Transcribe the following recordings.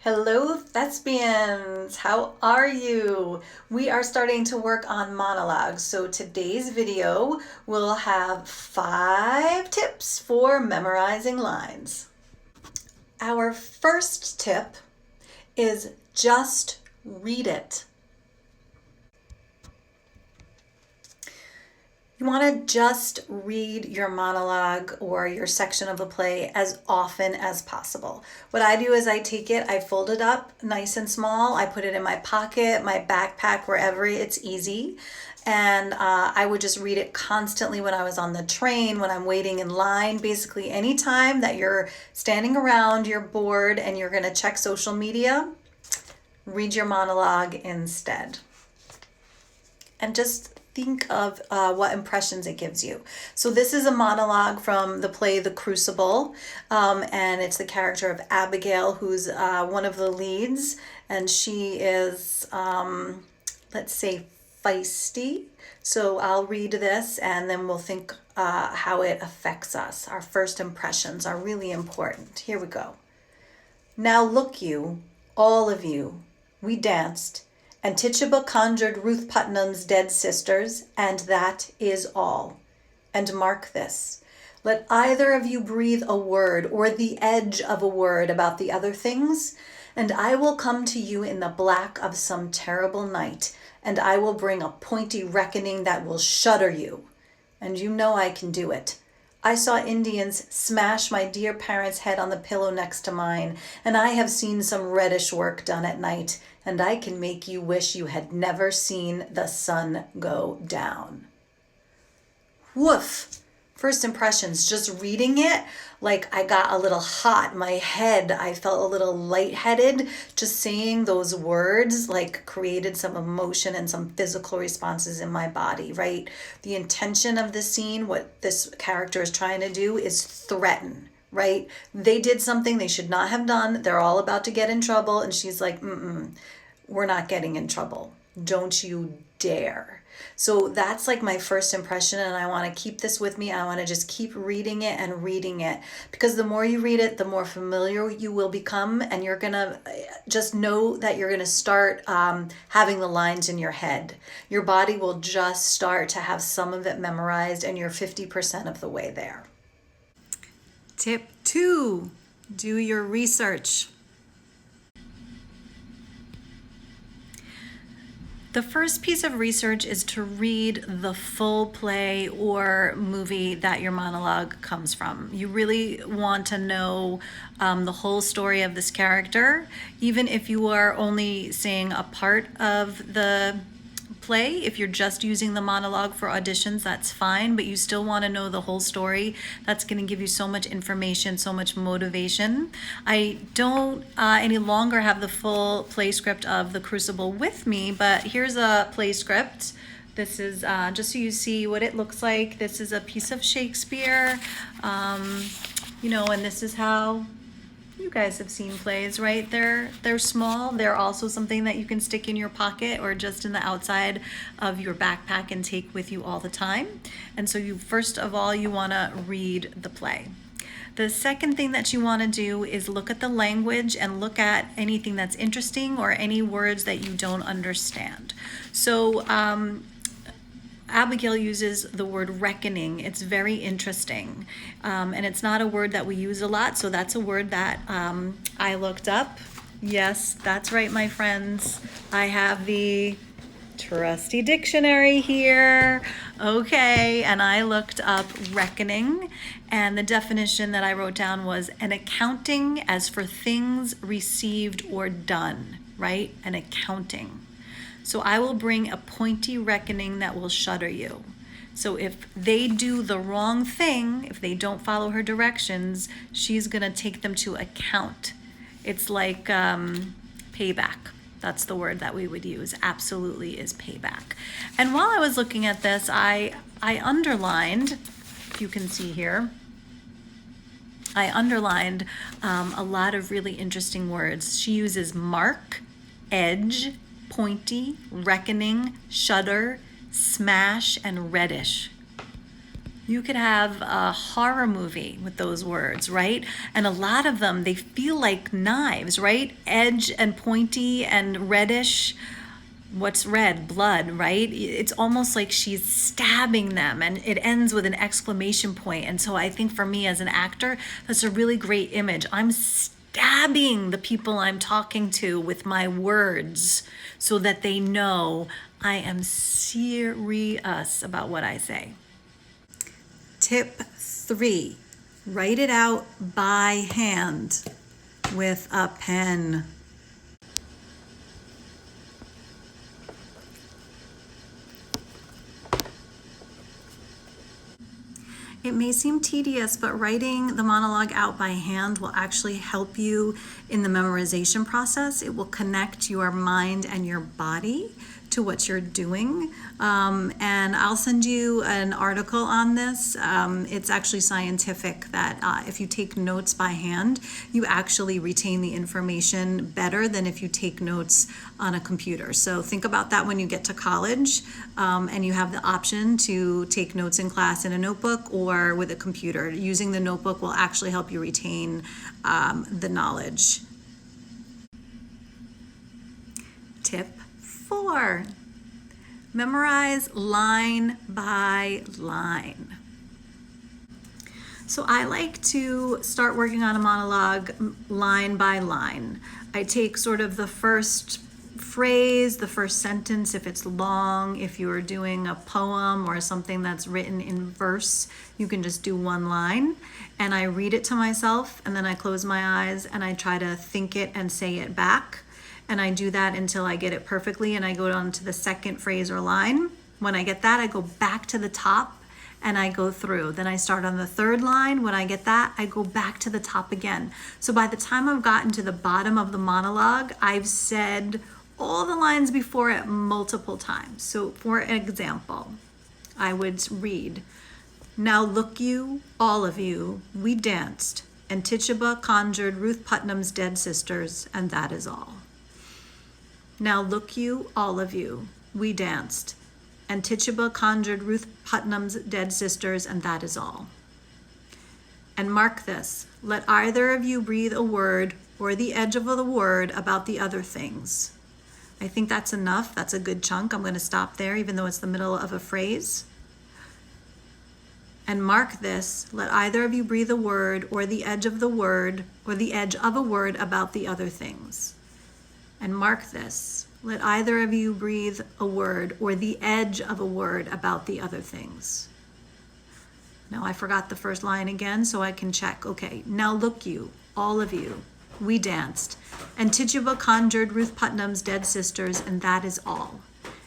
Hello, thespians! How are you? We are starting to work on monologues. So today's video will have 5 tips for memorizing lines. Our first tip is just read it. You want to just read your monologue or your section of a play as often as possible. What I do is I take it, I fold it up nice and small, I put it in my pocket, my backpack, wherever it's easy. And I would just read it constantly when I was on the train, when I'm waiting in line. Basically, anytime that you're standing around, you're bored, and you're going to check social media, read your monologue instead. And just think of what impressions it gives you. So this is a monologue from the play The Crucible, and it's the character of Abigail, who's one of the leads, and she is, let's say, feisty. So I'll read this and then we'll think how it affects us. Our first impressions are really important. Here we go. Now look you, all of you, we danced, and Tituba conjured Ruth Putnam's dead sisters, and that is all. And mark this, let either of you breathe a word or the edge of a word about the other things, and I will come to you in the black of some terrible night, and I will bring a pointy reckoning that will shudder you. And you know I can do it. I saw Indians smash my dear parents' head on the pillow next to mine, and I have seen some reddish work done at night, and I can make you wish you had never seen the sun go down. Woof! First impressions, just reading it, like I got a little hot. My head, I felt a little lightheaded. Just saying those words like created some emotion and some physical responses in my body, right? The intention of the scene, what this character is trying to do is threaten, right? They did something they should not have done. They're all about to get in trouble. And she's like, we're not getting in trouble. Don't you dare. So that's like my first impression, and I want to keep this with me. I want to just keep reading it and reading it, because the more you read it, the more familiar you will become, and you're going to just know that you're going to start having the lines in your head. Your body will just start to have some of it memorized, and you're 50% of the way there. Tip 2, do your research. The first piece of research is to read the full play or movie that your monologue comes from. You really want to know the whole story of this character, even if you are only seeing a part of the play. If you're just using the monologue for auditions, that's fine, but you still want to know the whole story. That's going to give you so much information, so much motivation. I don't any longer have the full play script of The Crucible with me, but here's a play script. This is just so you see what it looks like. This is a piece of Shakespeare, and this is how you guys have seen plays, right? They're small. They're also something that you can stick in your pocket or just in the outside of your backpack and take with you all the time. And so first of all, you want to read the play. The second thing that you want to do is look at the language and look at anything that's interesting or any words that you don't understand. So Abigail uses the word reckoning. It's very interesting. And it's not a word that we use a lot, so that's a word that I looked up. Yes, that's right, my friends. I have the trusty dictionary here. Okay, and I looked up reckoning, and the definition that I wrote down was an accounting as for things received or done, right? An accounting. So I will bring a pointy reckoning that will shudder you. So if they do the wrong thing, if they don't follow her directions, she's going to take them to account. It's like payback. That's the word that we would use. Absolutely is payback. And while I was looking at this, I underlined, you can see here, I underlined a lot of really interesting words. She uses mark, edge, pointy, reckoning, shudder, smash, and reddish. You could have a horror movie with those words, right? And a lot of them, they feel like knives, right? Edge and pointy and reddish. What's red? Blood, right? It's almost like she's stabbing them, and it ends with an exclamation point. And so I think for me as an actor, that's a really great image. I'm stabbing the people I'm talking to with my words so that they know I am serious about what I say. Tip 3, write it out by hand with a pen. It may seem tedious, but writing the monologue out by hand will actually help you in the memorization process. It will connect your mind and your body to what you're doing. And I'll send you an article on this. It's actually scientific that if you take notes by hand, you actually retain the information better than if you take notes on a computer. So think about that when you get to college and you have the option to take notes in class in a notebook or with a computer. Using the notebook will actually help you retain the knowledge. Tip 4, memorize line by line. So I like to start working on a monologue line by line. I take sort of the first phrase, the first sentence, if it's long. If you're doing a poem or something that's written in verse, you can just do one line. And I read it to myself, and then I close my eyes and I try to think it and say it back. And I do that until I get it perfectly, and I go on to the second phrase or line. When I get that, I go back to the top and I go through. Then I start on the third line. When I get that, I go back to the top again. So by the time I've gotten to the bottom of the monologue, I've said all the lines before it multiple times. So for example, I would read, "Now look you, all of you, we danced, and Tituba conjured Ruth Putnam's dead sisters, and that is all." Now look you, all of you, we danced, and Tituba conjured Ruth Putnam's dead sisters, and that is all. And mark this, let either of you breathe a word or the edge of the word about the other things. I think that's enough. That's a good chunk. I'm going to stop there, even though it's the middle of a phrase. And mark this, let either of you breathe a word or the edge of the word or the edge of a word about the other things. And mark this, let either of you breathe a word or the edge of a word about the other things. Now I forgot the first line again, so I can check. Okay, now look you, all of you, we danced, and Tituba conjured Ruth Putnam's dead sisters, and that is all.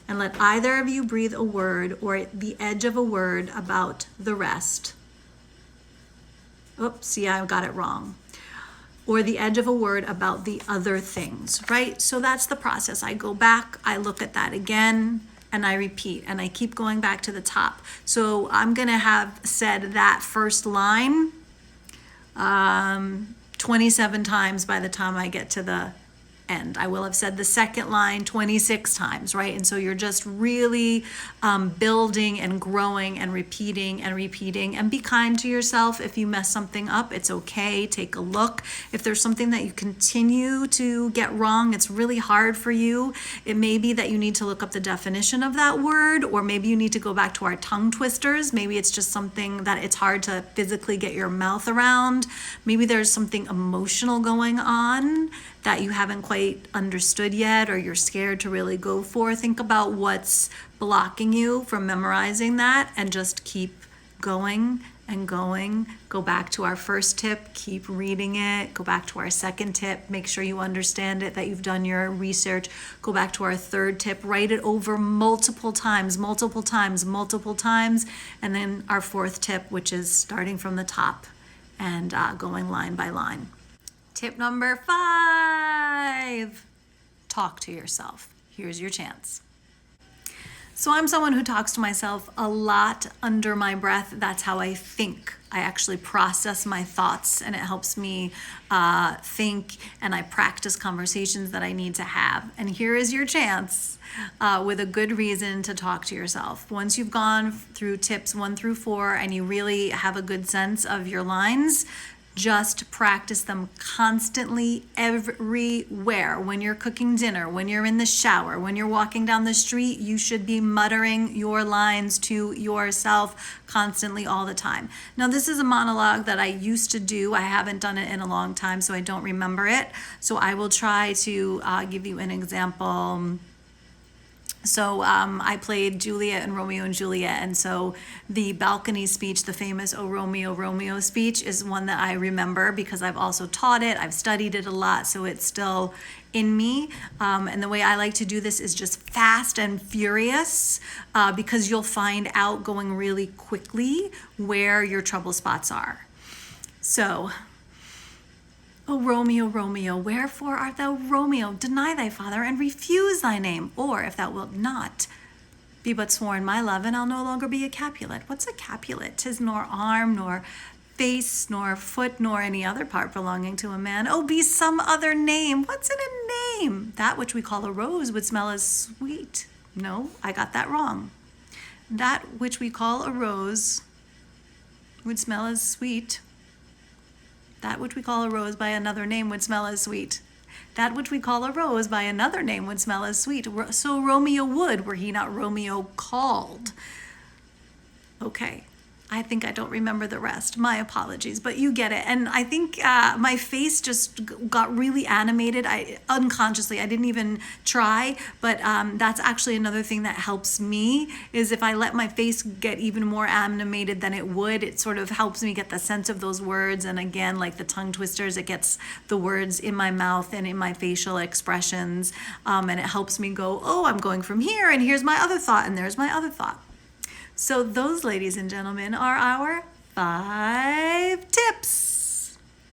And let either of you breathe a word or the edge of a word about the rest. Oops, see, I got it wrong. Or the edge of a word about the other things, right? So that's the process. I go back, I look at that again, and I repeat, and I keep going back to the top. So I'm gonna have said that first line 27 times by the time I get to the end. I will have said the second line 26 times, right? And so you're just really building and growing and repeating and be kind to yourself. If you mess something up, it's okay. Take a look. If there's something that you continue to get wrong, it's really hard for you. It may be that you need to look up the definition of that word, or maybe you need to go back to our tongue twisters. Maybe it's just something that it's hard to physically get your mouth around. Maybe there's something emotional going on that you haven't quite understood yet, or you're scared to really go for. Think about what's blocking you from memorizing that, and just keep going and going. Go back to our first tip, keep reading it. Go back to our second tip, make sure you understand it, that you've done your research. Go back to our third tip, write it over multiple times. And then our fourth tip, which is starting from the top and going line by line. Tip number 5, talk to yourself. Here's your chance. So I'm someone who talks to myself a lot under my breath. That's how I think. I actually process my thoughts, and it helps me think, and I practice conversations that I need to have. And here is your chance with a good reason to talk to yourself. Once you've gone through tips 1 through 4 and you really have a good sense of your lines, just practice them constantly, everywhere. When you're cooking dinner, when you're in the shower, when you're walking down the street, you should be muttering your lines to yourself constantly all the time. Now, this is a monologue that I used to do. I haven't done it in a long time, so I don't remember it. So I will try to give you an example. So I played Juliet and Romeo and Juliet, and so the balcony speech, the famous "Oh Romeo, Romeo" speech, is one that I remember because I've also taught it, I've studied it a lot, so it's still in me. And the way I like to do this is just fast and furious, because you'll find out going really quickly where your trouble spots are. So, O Romeo, Romeo, wherefore art thou Romeo? Deny thy father and refuse thy name. Or, if thou wilt not, be but sworn my love, and I'll no longer be a Capulet. What's a Capulet? 'Tis nor arm, nor face, nor foot, nor any other part belonging to a man. Oh, be some other name. What's in a name? That which we call a rose would smell as sweet. No, I got that wrong. That which we call a rose would smell as sweet. That which we call a rose by another name would smell as sweet. That which we call a rose by another name would smell as sweet. So Romeo would, were he not Romeo called. Okay, I think I don't remember the rest. My apologies, but you get it. And I think my face just got really animated. Unconsciously, I didn't even try, but that's actually another thing that helps me, is if I let my face get even more animated than it would, it sort of helps me get the sense of those words. And again, like the tongue twisters, it gets the words in my mouth and in my facial expressions. And it helps me go, oh, I'm going from here, and here's my other thought, and there's my other thought. So those, ladies and gentlemen, are our 5 tips.